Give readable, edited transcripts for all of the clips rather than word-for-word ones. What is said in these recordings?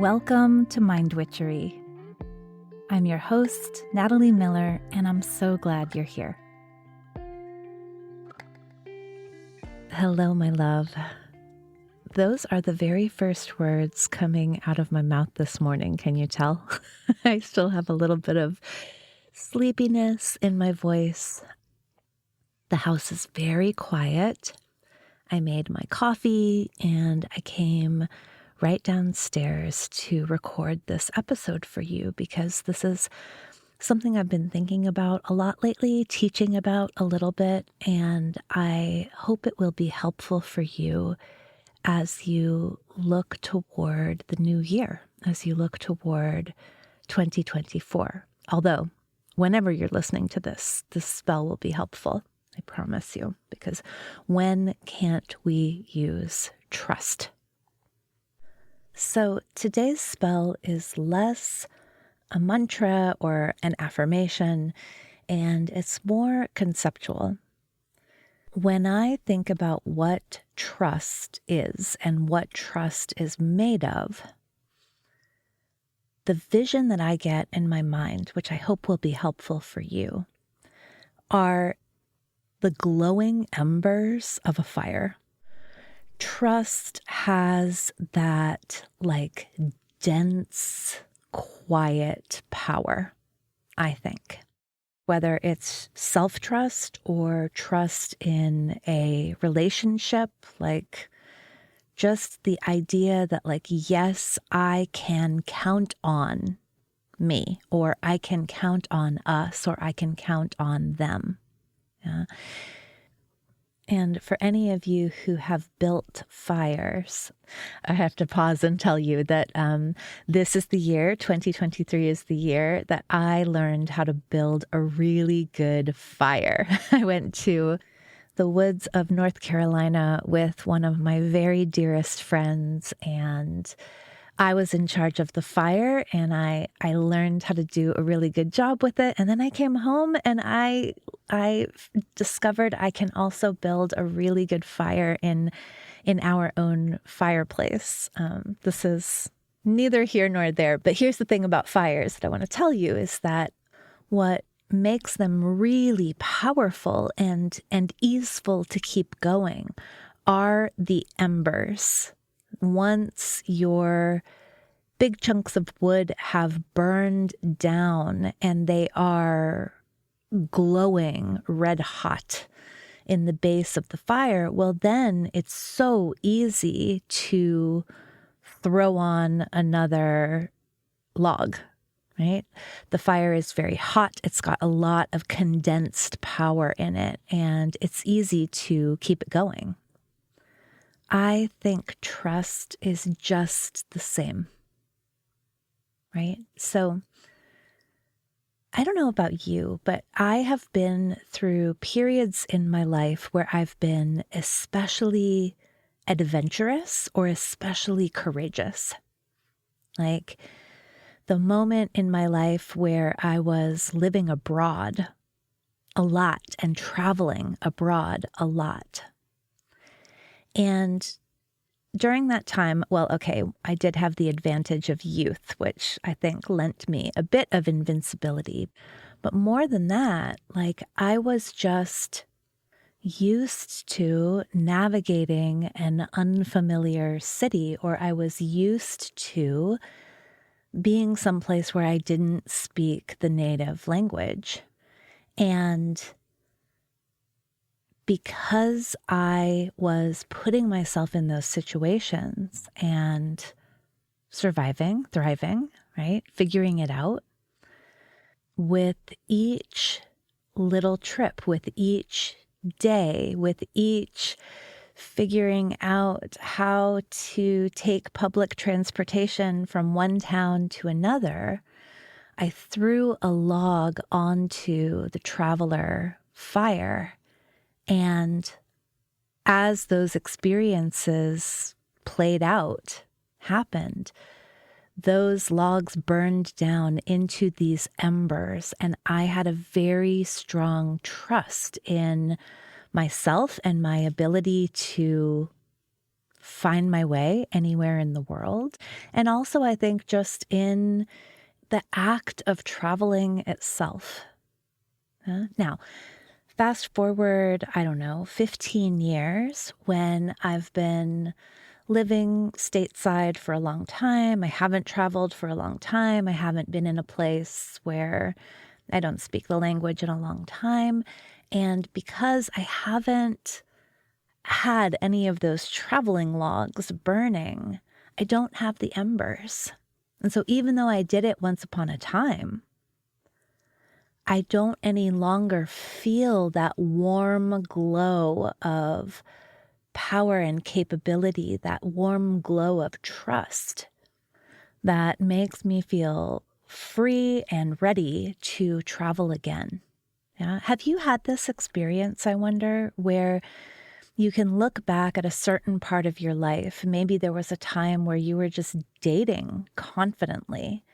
Welcome to Mind Witchery. I'm your host, Natalie Miller, and I'm so glad you're here. Hello, my love. Those are the very first words coming out of my mouth this morning. Can you tell? I still have a little bit of sleepiness in my voice. The house is very quiet. I made my coffee and I came right downstairs to record this episode for you because this is something I've been thinking about a lot lately, teaching about a little bit, and I hope it will be helpful for you as you look toward the new year, as you look toward 2024. Although, whenever you're listening to this spell will be helpful, I promise you, because when can't we use trust? So today's spell is less a mantra or an affirmation, and it's more conceptual. When I think about what trust is and what trust is made of, the vision that I get in my mind, which I hope will be helpful for you, are the glowing embers of a fire. Trust has that dense, quiet power, I think. Whether it's self-trust or trust in a relationship, just the idea that yes, I can count on me, or I can count on us, or I can count on them. Yeah. And for any of you who have built fires, I have to pause and tell you that this is the year, 2023 is the year that I learned how to build a really good fire. I went to the woods of North Carolina with one of my very dearest friends, and I was in charge of the fire, and I learned how to do a really good job with it. And then I came home and I discovered I can also build a really good fire in our own fireplace. This is neither here nor there, but here's the thing about fires that I want to tell you is that what makes them really powerful and easeful to keep going are the embers. Once your big chunks of wood have burned down and they are glowing red hot in the base of the fire, well, then it's so easy to throw on another log, right? The fire is very hot. It's got a lot of condensed power in it, and it's easy to keep it going. I think trust is just the same, right? So I don't know about you, but I have been through periods in my life where I've been especially adventurous or especially courageous. Like the moment in my life where I was living abroad a lot and traveling abroad a lot. And during that time, I did have the advantage of youth, which I think lent me a bit of invincibility. But more than that, I was just used to navigating an unfamiliar city, or I was used to being someplace where I didn't speak the native language. And because I was putting myself in those situations and surviving, thriving, right? Figuring it out, with each little trip, with each day, with each figuring out how to take public transportation from one town to another, I threw a log onto the traveler fire. And as those experiences played out, happened, those logs burned down into these embers. And I had a very strong trust in myself and my ability to find my way anywhere in the world. And also, I think just in the act of traveling itself. Now, fast forward, I don't know, 15 years when I've been living stateside for a long time. I haven't traveled for a long time. I haven't been in a place where I don't speak the language in a long time. And because I haven't had any of those traveling logs burning, I don't have the embers. And so even though I did it once upon a time, I don't any longer feel that warm glow of power and capability, that warm glow of trust that makes me feel free and ready to travel again. Yeah. Have you had this experience, I wonder, where you can look back at a certain part of your life? Maybe there was a time where you were just dating confidently,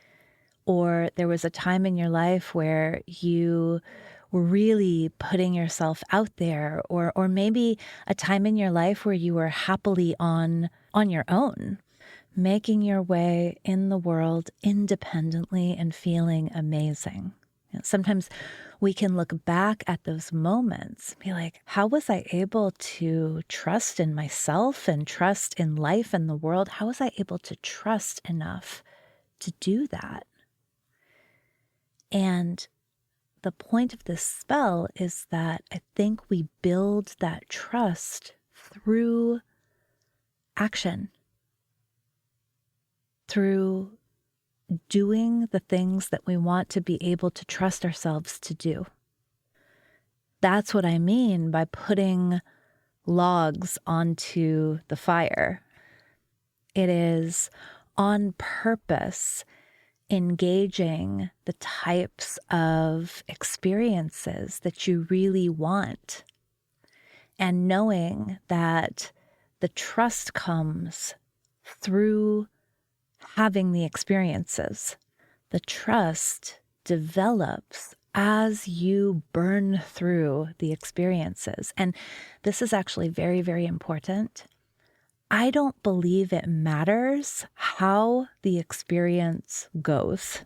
or there was a time in your life where you were really putting yourself out there, or maybe a time in your life where you were happily on your own, making your way in the world independently and feeling amazing. Sometimes we can look back at those moments and be like, how was I able to trust in myself and trust in life and the world? How was I able to trust enough to do that? And the point of this spell is that I think we build that trust through action, through doing the things that we want to be able to trust ourselves to do. That's what I mean by putting logs onto the fire. It is on purpose engaging the types of experiences that you really want, and knowing that the trust comes through having the experiences. The trust develops as you burn through the experiences. And this is actually very, very important. I don't believe it matters how the experience goes.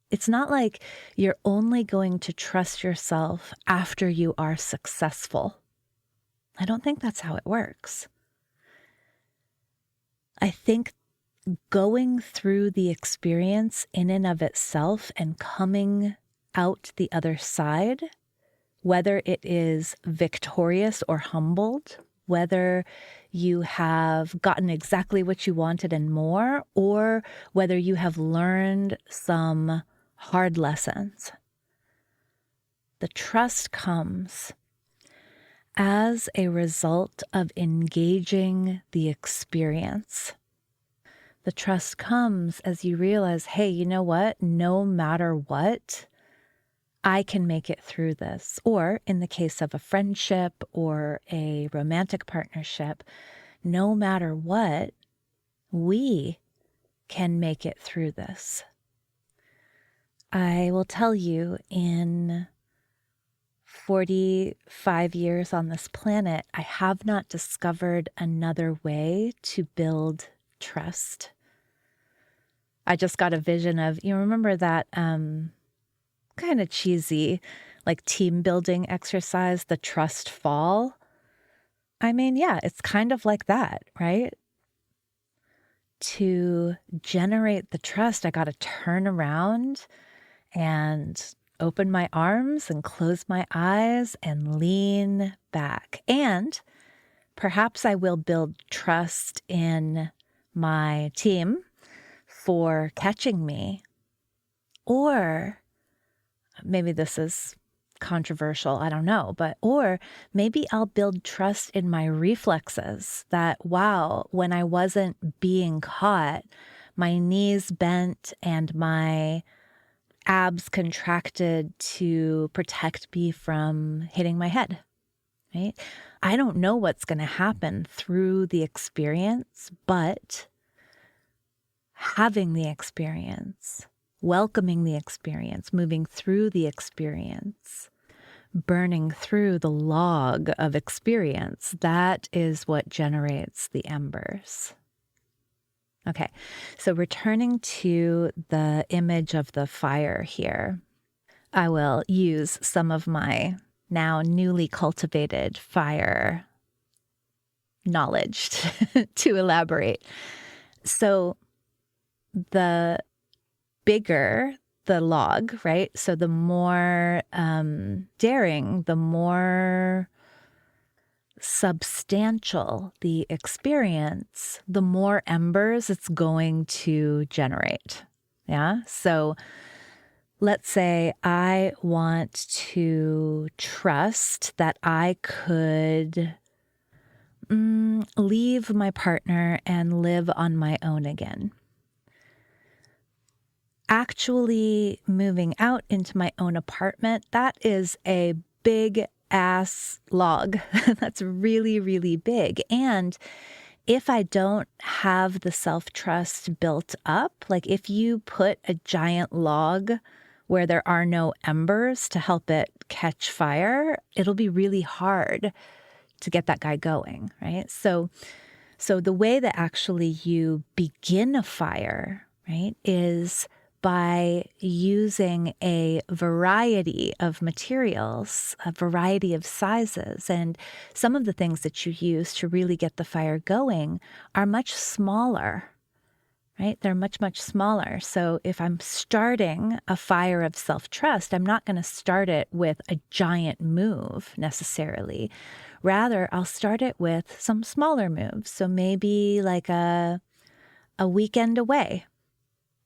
It's not like you're only going to trust yourself after you are successful. I don't think that's how it works. I think going through the experience in and of itself and coming out the other side, whether it is victorious or humbled, whether you have gotten exactly what you wanted and more, or whether you have learned some hard lessons. The trust comes as a result of engaging the experience. The trust comes as you realize, hey, you know what? No matter what, I can make it through this. Or in the case of a friendship or a romantic partnership, no matter what, we can make it through this. I will tell you, in 45 years on this planet, I have not discovered another way to build trust. I just got a vision of, you remember that kind of cheesy, like team building exercise, the trust fall? I mean, yeah, it's kind of like that, right? To generate the trust, I got to turn around and open my arms and close my eyes and lean back. And perhaps I will build trust in my team for catching me. Or maybe this is controversial, I don't know, or maybe I'll build trust in my reflexes that, wow, when I wasn't being caught, my knees bent and my abs contracted to protect me from hitting my head, right? I don't know what's going to happen through the experience, but having the experience, welcoming the experience, moving through the experience, burning through the log of experience. That is what generates the embers. Okay, so returning to the image of the fire here, I will use some of my now newly cultivated fire knowledge to elaborate. So the bigger the log, right? So the more daring, the more substantial the experience, the more embers it's going to generate. Yeah. So let's say I want to trust that I could leave my partner and live on my own again. Actually moving out into my own apartment, that is a big ass log. That's really, really big. And if I don't have the self-trust built up, like if you put a giant log where there are no embers to help it catch fire, it'll be really hard to get that guy going, right? So the way that actually you begin a fire, right, is by using a variety of materials, a variety of sizes. And some of the things that you use to really get the fire going are much smaller, right? They're much, much smaller. So if I'm starting a fire of self-trust, I'm not going to start it with a giant move necessarily. Rather, I'll start it with some smaller moves. So maybe like a weekend away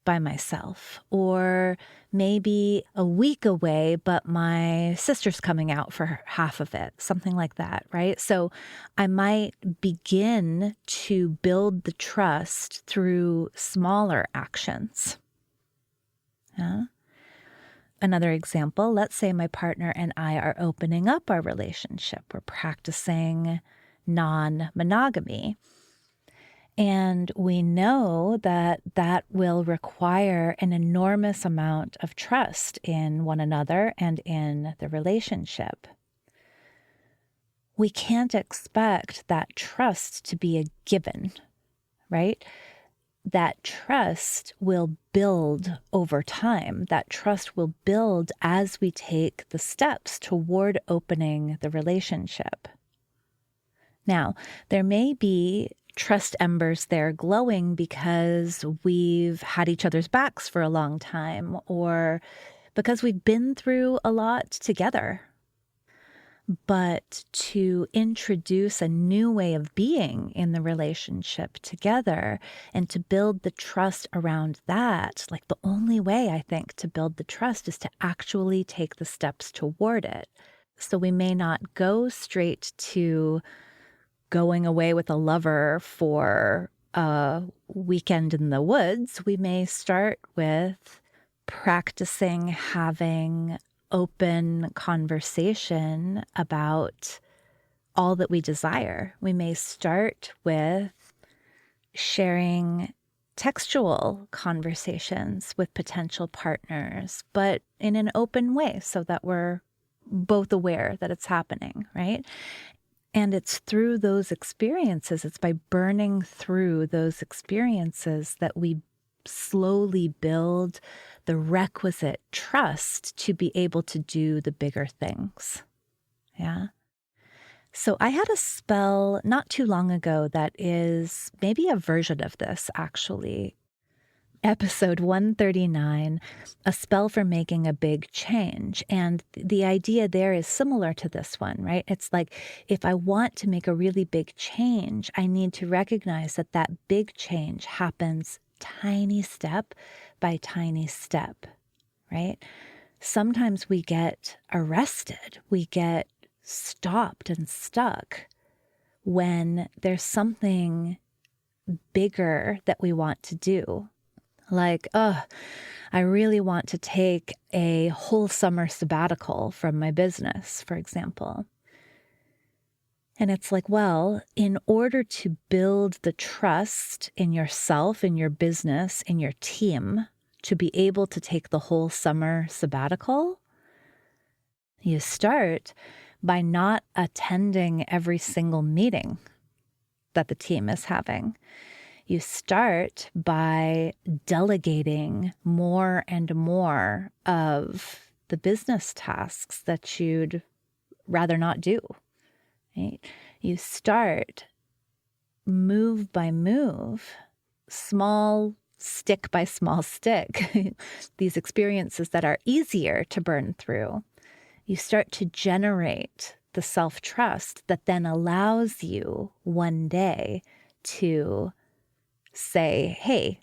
by myself, or maybe a week away, but my sister's coming out for half of it, something like that, right? So I might begin to build the trust through smaller actions. Yeah. Another example, let's say my partner and I are opening up our relationship. We're practicing non-monogamy. And we know that that will require an enormous amount of trust in one another and in the relationship. We can't expect that trust to be a given, right? That trust will build over time. That trust will build as we take the steps toward opening the relationship. Now, there may be trust embers there glowing because we've had each other's backs for a long time, or because we've been through a lot together. But to introduce a new way of being in the relationship together and to build the trust around that, like the only way I think to build the trust is to actually take the steps toward it. So we may not go straight to going away with a lover for a weekend in the woods. We may start with practicing having open conversation about all that we desire. We may start with sharing textual conversations with potential partners, but in an open way so that we're both aware that it's happening, right? And it's through those experiences, it's by burning through those experiences that we slowly build the requisite trust to be able to do the bigger things. Yeah. So I had a spell not too long ago that is maybe a version of this, actually. Episode 139, a spell for making a big change. And the idea there is similar to this one, right? It's like, if I want to make a really big change, I need to recognize that that big change happens tiny step by tiny step, right? Sometimes we get arrested, we get stopped and stuck when there's something bigger that we want to do. Like, I really want to take a whole summer sabbatical from my business, for example. And it's like, well, in order to build the trust in yourself, in your business, in your team, to be able to take the whole summer sabbatical, You start by not attending every single meeting that the team is having. You start by delegating more and more of the business tasks that you'd rather not do. Right? You start move by move, small stick by small stick, these experiences that are easier to burn through. You start to generate the self-trust that then allows you one day to say, hey,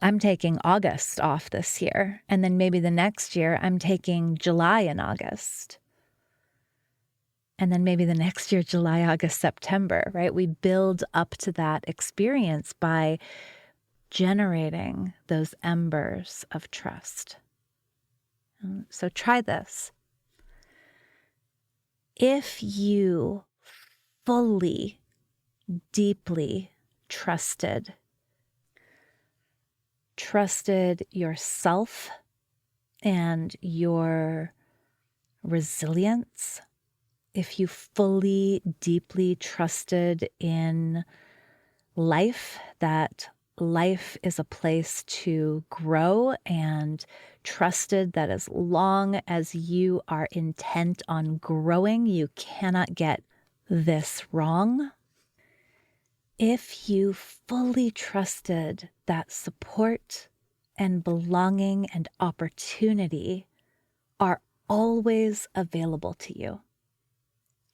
I'm taking August off this year. And then maybe the next year I'm taking July and August. And then maybe the next year, July, August, September, right? We build up to that experience by generating those embers of trust. So try this. If you fully, deeply trusted yourself and your resilience, if you fully, deeply trusted in life, that life is a place to grow, and trusted that as long as you are intent on growing, you cannot get this wrong. If you fully trusted that support and belonging and opportunity are always available to you,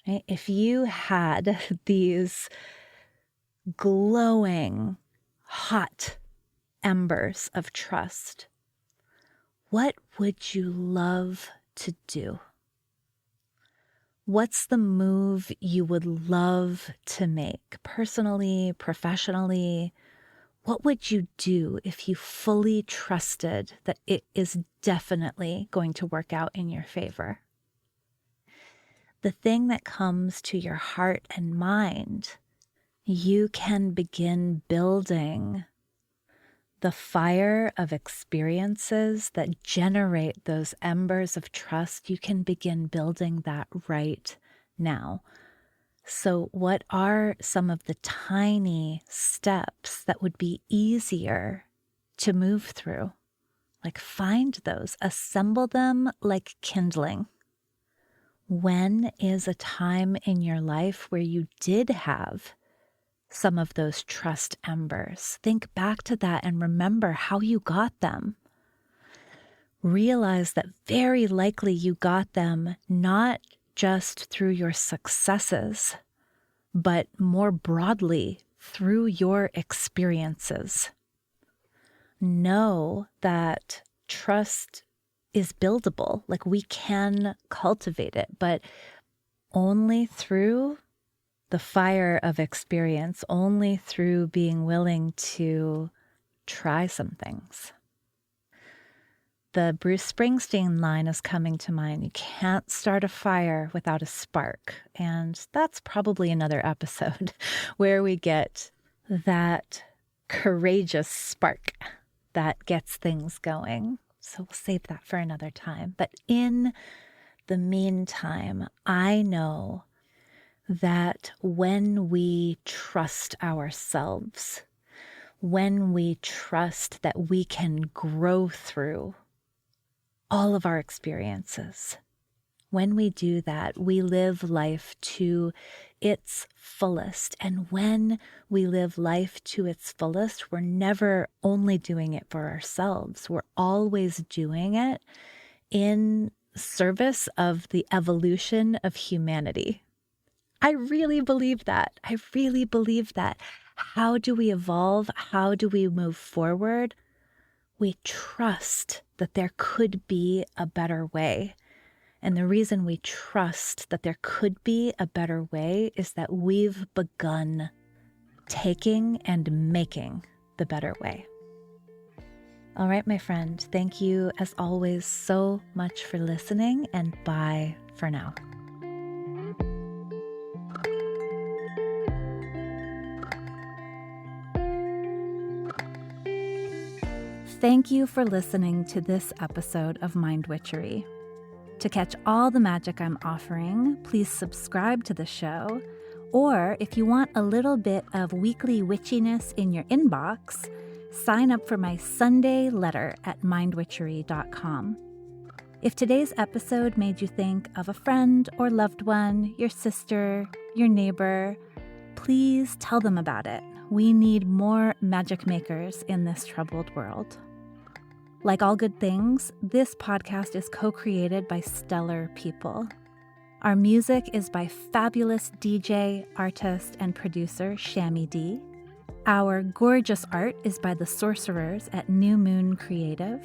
right? If you had these glowing, hot embers of trust, what would you love to do? What's the move you would love to make personally, professionally? What would you do if you fully trusted that it is definitely going to work out in your favor? The thing that comes to your heart and mind, you can begin building the fire of experiences that generate those embers of trust. You can begin building that right now. So what are some of the tiny steps that would be easier to move through? Like, find those, assemble them like kindling. When is a time in your life where you did have some of those trust embers? Think back to that and remember how you got them. Realize that very likely you got them not just through your successes, but more broadly through your experiences. Know that trust is buildable, like we can cultivate it, but only through the fire of experience, only through being willing to try some things. The Bruce Springsteen line is coming to mind. You can't start a fire without a spark. And that's probably another episode where we get that courageous spark that gets things going. So we'll save that for another time. But in the meantime, I know that when we trust ourselves, when we trust that we can grow through all of our experiences, when we do that, we live life to its fullest. And when we live life to its fullest, we're never only doing it for ourselves. We're always doing it in service of the evolution of humanity. I really believe that. I really believe that. How do we evolve? How do we move forward? We trust that there could be a better way. And the reason we trust that there could be a better way is that we've begun taking and making the better way. All right, my friend, thank you as always so much for listening, and bye for now. Thank you for listening to this episode of Mind Witchery. To catch all the magic I'm offering, please subscribe to the show. Or if you want a little bit of weekly witchiness in your inbox, sign up for my Sunday letter at mindwitchery.com. If today's episode made you think of a friend or loved one, your sister, your neighbor, please tell them about it. We need more magic makers in this troubled world. Like all good things, this podcast is co-created by stellar people. Our music is by fabulous DJ, artist, and producer Shammy D. Our gorgeous art is by the sorcerers at New Moon Creative.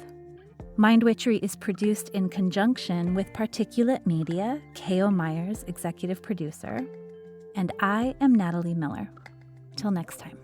Mind Witchery is produced in conjunction with Particulate Media, K.O. Myers, executive producer. And I am Natalie Miller. Till next time.